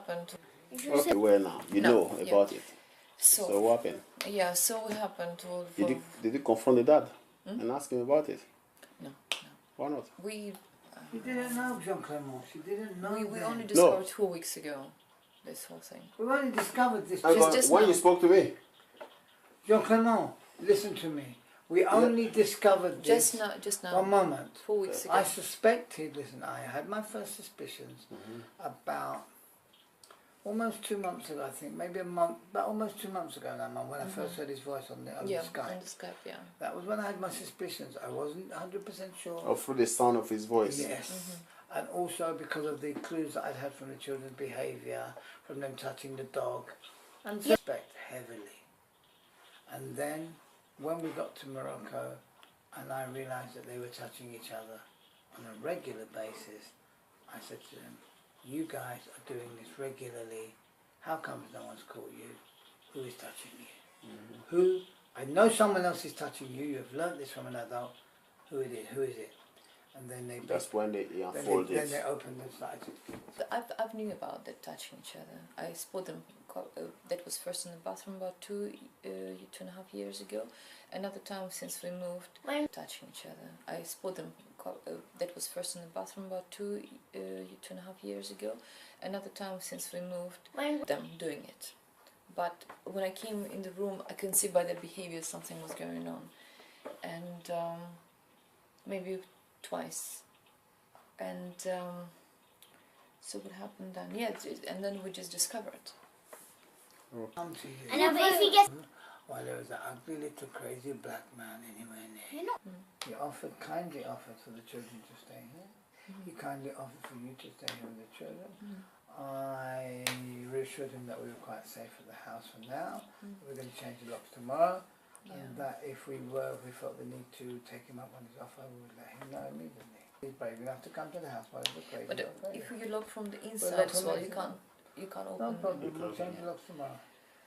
happened. Okay, where now? You know about it. So what happened? Yeah, so what happened to... Did you confront the dad and ask him about it? No. Why not? She didn't know, Jean Clement. She didn't know. We only discovered 2 weeks ago, this whole thing. We've only discovered this. Just when now. you spoke to me? Jean Clement, listen to me. We only discovered this. Just now. 1 moment. 4 weeks ago. I suspected, listen, I had my first suspicions about almost 2 months ago, I think, maybe a month, but almost 2 months ago now, Mum, when I first heard his voice on the Skype. On the Skype, yeah. That was when I had my suspicions. I wasn't 100% sure. Oh, through the sound of his voice? Yes. And also because of the clues that I'd had from the children's behaviour, from them touching the dog, and suspect heavily. And then, when we got to Morocco, and I realised that they were touching each other on a regular basis, I said to them, you guys are doing this regularly. How come no one's caught you? Who is touching you? Who? I know someone else is touching you. You have learnt this from an adult. Who it is? Who is it? And then they. That's when they unfolded. Then they opened and started. I've knew about the touching each other. I spotted them. That was first in the bathroom about 2.5 years ago. Another time since we moved, touching each other. I spotted them. That was first in the bathroom about 2.5 years ago. Another time since we moved, them doing it. But when I came in the room, I could see by their behavior something was going on, and maybe twice. And so what happened then? Yeah, and then we just discovered. Come to you. And if he gets... While there was an ugly little crazy black man anywhere near. He kindly offered for the children to stay here. He kindly offered for you to stay here with the children. I reassured him that we were quite safe at the house for now. We're going to change the locks tomorrow. And that if we felt the need to take him up on his offer, we would let him know immediately. He's brave enough to come to the house, but it's crazy. But if you lock from the inside as well, you can't open. No problem, we'll change the locks tomorrow.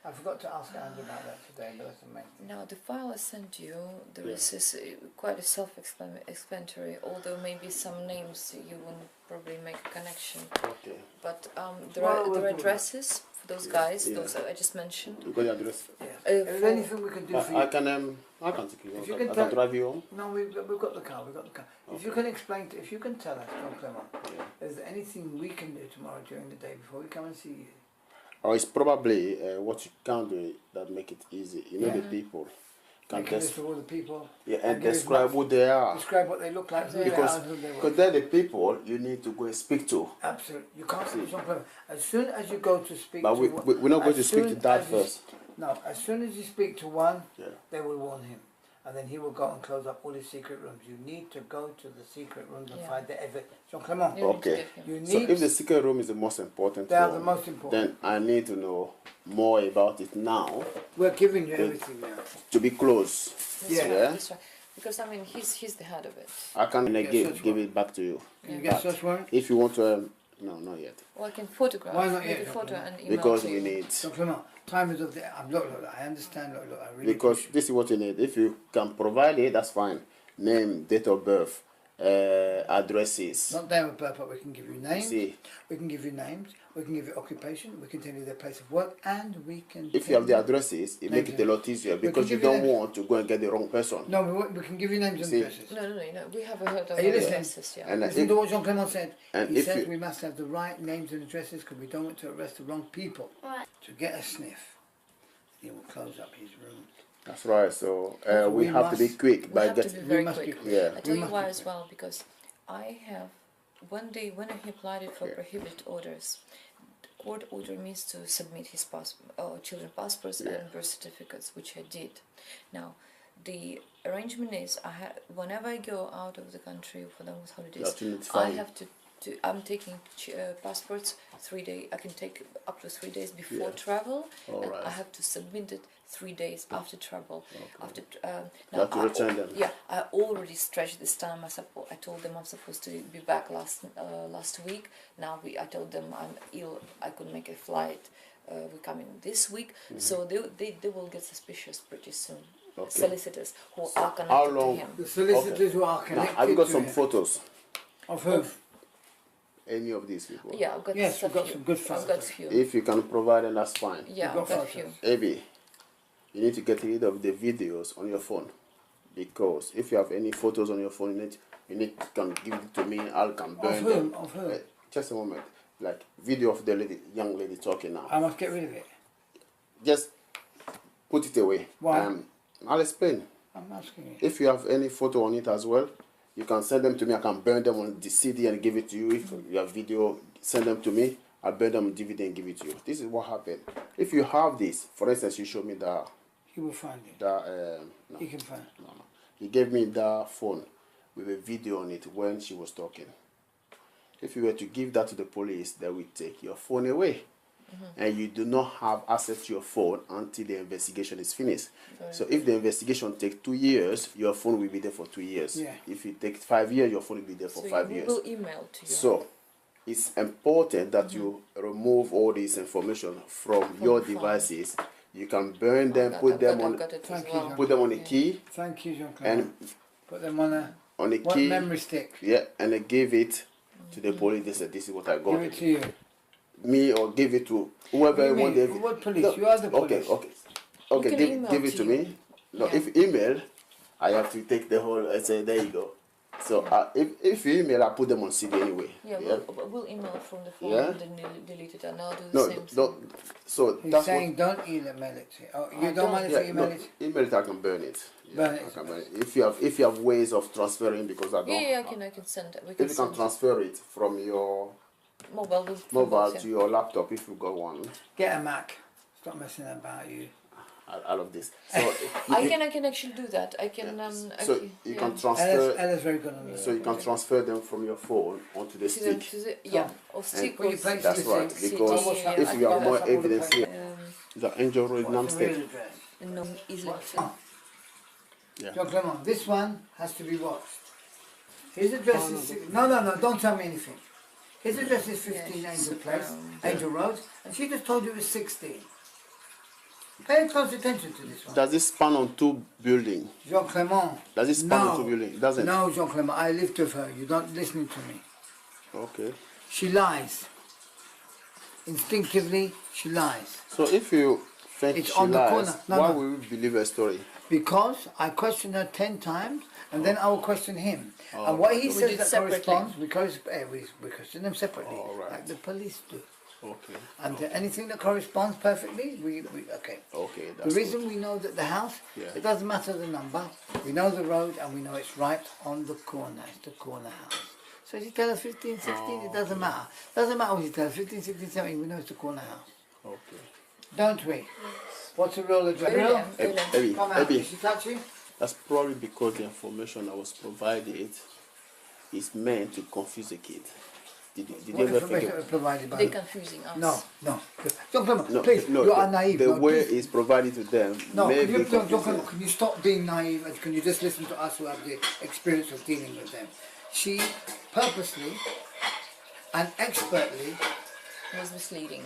I forgot to ask Andy about that today, but that's the main thing. Now, the file I sent you, there is this, quite a self-explanatory, although maybe some names you wouldn't probably make a connection. Okay. But there are addresses for those guys, those I just mentioned. You got the address? If there's anything we can do for you... I can take you. I can drive you home. No, we've got the car, Okay. If you can explain, if you can tell us, Jean Clement, is there anything we can do tomorrow during the day before we come and see you? Or it's probably what you can do that make it easy. You know the people. Make a list of all the people. Yeah, and describe who they are. Describe what they look like, who they are, and who they were. Because they're the people you need to go and speak to. Absolutely. You can't see. As soon as you go to speak but to we're not going to speak to Dad first. No, as soon as you speak to one, they will warn him. And then he will go and close up all his secret rooms. You need to go to the secret rooms and find the evidence. Jean Clement. Okay. So if the secret room is the most important, they are the most important. Then I need to know more about it now. We're giving you everything now. To be close. That's right. Because I mean, he's the head of it. I can give it back to you. Can you get search warrant? If you want to, no, not yet. Well, I can photograph. Why not yet? Photo and email because to we you. need. Jean Clement, time is of the. Look, I understand. Look, I really. Because this is what you need. If you can provide it, that's fine. Name, date of birth, addresses. Not date of birth, but we can give you names. See. We can give you names. We can give you occupation. We can tell you their place of work, and we can. If you have the addresses, it makes it a lot easier because you don't want to go and get the wrong person. No, we can give you names and addresses. No. We have heard of Are you addresses. listening? Yeah. And listen to what Jean Clement said. And He said we must have the right names and addresses because we don't want to arrest the wrong people. To get a sniff, he will close up his room. That's right. So we have to be quick. We have to be very quick. Yeah. I tell you why as well, because I have one day when I applied it for prohibited orders. Court order means to submit his children's passports and birth certificates, which I did. Now, the arrangement is whenever I go out of the country for the holidays, I have to I'm taking passports 3 days. I can take up to 3 days before travel, and I have to submit it 3 days after travel. After now, to return them. Yeah, I already stretched this time. I told them I'm supposed to be back last week. Now I told them I'm ill. I could make a flight. We're coming this week, so they will get suspicious pretty soon. Solicitors who are connected to him. The solicitors who are connected. I've got some photos. Of who? any of these people? Yeah, I've got Yes, we've got few. some good I've got photos. few. If you can provide them, that's fine. Yeah, got I've got photos. few. Abe, you need to get rid of the videos on your phone, because if you have any photos on your phone, you can give it to me. I can burn Of them. whom? Of whom? Just a moment. Like video of the young lady talking now. I must get rid of it. Just put it away. Why? I'll explain. I'm asking you. If you have any photo on it as well, you can send them to me. I can burn them on the CD and give it to you. If you have video, send them to me. I'll burn them on DVD and give it to you. This is what happened. If you have this, for instance, you show me the He will find it. no, He can find it. no. He gave me the phone with a video on it when she was talking. If you were to give that to the police, they will take your phone away. And you do not have access to your phone until the investigation is finished. Right. So if the investigation takes 2 years, your phone will be there for 2 years. Yeah. If it takes 5 years, your phone will be there for So 5 you years. will email to you. So it's important that you remove all this information from your phone. devices. You can burn them, put them on, Got it as Thank you, well. John. put them on a key, Thank you, Jean-Claude. and Put them on a on a what key, memory stick. yeah, and I give it to the police. They said, "This is what I got." Give it to you. Me, or give it to whoever What do you want. mean? What police? You are the Okay, police. okay, can give email it to to you. me. No, Yeah. if email, I have to take the whole. I say, there you go. So if you email, I put them on CD anyway. Yeah, we'll email from the phone Yeah. and then delete it, and I'll do the No, same no. thing. So He's that's saying don't email it to you. Oh, you don't mind if what. you email it? Email it. I can burn it. Yeah, Burn it. I can burn it. If you have ways of transferring, because I don't. Yeah, I can send it. We can If you can send transfer it from your mobile. mobile to your laptop, if you got one, Get a Mac. Stop messing about you. all of this. So I can actually do that. I can so actually, you yeah. can transfer. Ella's very good on this. So you can transfer them from your phone onto the To the, stick. or stick When or you play CD. That's right, CD, because yeah, if I you can have do more that. That's evidence all the here, the Angel Road, What's the real Namstead. address? No, easily. Yeah. John Clement, this one has to be watched. His address is... No, don't tell me anything. His address is 15 Yeah, Angel she's Place, around. Angel Road, and she just told you it was 16. Pay close attention to this one. Does this span on 2 buildings? Jean Clement. Does it span on 2 buildings? It doesn't. No, Jean Clement, I lived with her. You're not listening to me. Okay. She lies. Instinctively, she lies. So if you think It's she on the lies, corner. No, why no. will we believe her story? Because I questioned her 10 times, and then I will question him. Oh, and what he We says did that separately. corresponds, we question them separately, Oh, right. like the police do. Okay. And anything that corresponds perfectly, okay. Okay, The that's reason good. we know that the house, Yeah. it doesn't matter the number, we know the road and we know it's right on the corner, it's the corner house. So if you tell us 15, 16, it doesn't matter. Doesn't matter what you tell us, 15, 16, 17, we know it's the corner house. Okay. Don't we? What's the real address? Brilliant, Real? brilliant. Abby, Come out, Abby, did she touch you? that's probably because the information I was provided is meant to confuse a kid. Did you What ever information think was provided by They're you? confusing us. No. John Clement, no, please, no, you are naive. the no, way please. it's provided to them No, may can be you, John confusing. Clement, can you stop being naive and can you just listen to us who have the experience of dealing with them? She purposely and expertly, It was misleading.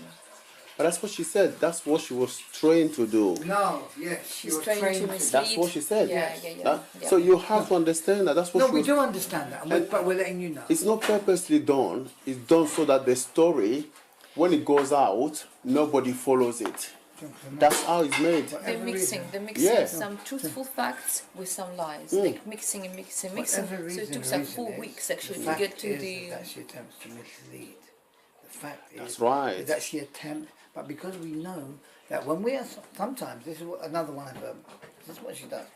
But that's what she said. That's what she was trained to do. no, yes, she She's was trying to trained to. mislead. That's what she said. Yeah. That- So you have to understand that. That's what No, she we was. do understand that, but we're letting you know. It's not purposely done. It's done so that the story, when it goes out, nobody follows it. John Clement, That's how it's made. They're mixing Yeah. some truthful facts with some lies. Like mixing and mixing. So whatever it took reason like 4 is, weeks actually the to get fact to is the. that she attempts to mislead. The fact is That's right. is that she attempts, but because we know that when we are sometimes, this is what, another one of her, this is what she does.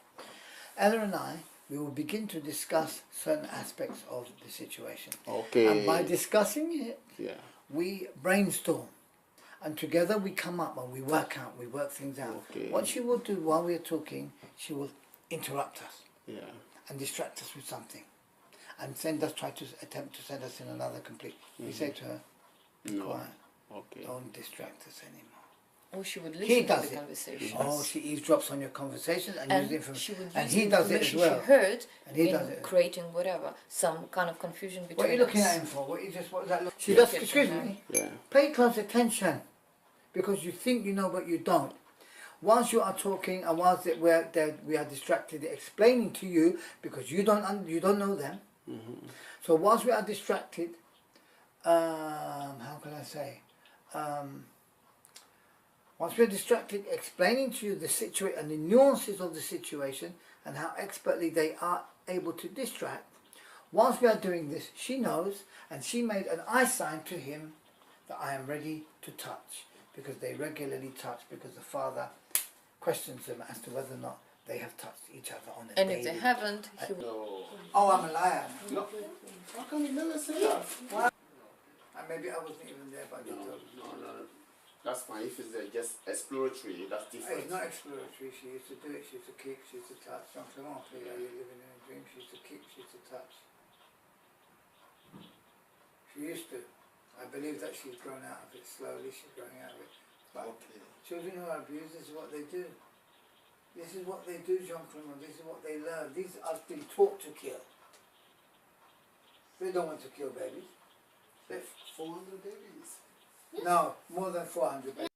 Ella and I, we will begin to discuss certain aspects of the situation. Okay. And by discussing it, Yeah. we brainstorm. And together we come up and we work things out. Okay. What she will do while we are talking, she will interrupt us Yeah. and distract us with something. And attempt to send us in another complete. We say to her, be No. quiet, Okay. don't distract us anymore. Or she would He listen to does the it. conversation. Oh, she eavesdrops on your conversations and uses And information. she would And use he the does it as information well. she heard And he in does it. creating whatever, some kind of confusion between What are you looking us. at him for? What does that look? She Yeah. does. Excuse me. Yeah. Pay close attention, because you think you know, but you don't. Whilst you are talking, and whilst we are distracted, explaining to you because you don't know them. So whilst we are distracted, how can I say, once we're distracted, explaining to you the situation and the nuances of the situation and how expertly they are able to distract, whilst we are doing this, she knows, and she made an eye sign to him that I am ready to touch, because they regularly touch, because the father questions them as to whether or not they have touched each other on a And daily. if they haven't, he will. No. Oh, I'm a liar. No. How come you never say that? What? And maybe I wasn't even there, but No, you told me. no. That's fine. If it's just exploratory, that's different. It's not exploratory. She used to do it. She used to keep. She used to touch. Don't come on, you're living in a dream. She used to keep. She used to touch. She used to. I believe that she's grown out of it slowly. She's growing out of it. But Okay. children who are abused, this is what they do. This is what they do, Jean-Claude. This is what they learn. These are being taught to kill. They don't want to kill babies. 400 babies. No, more than 400 babies.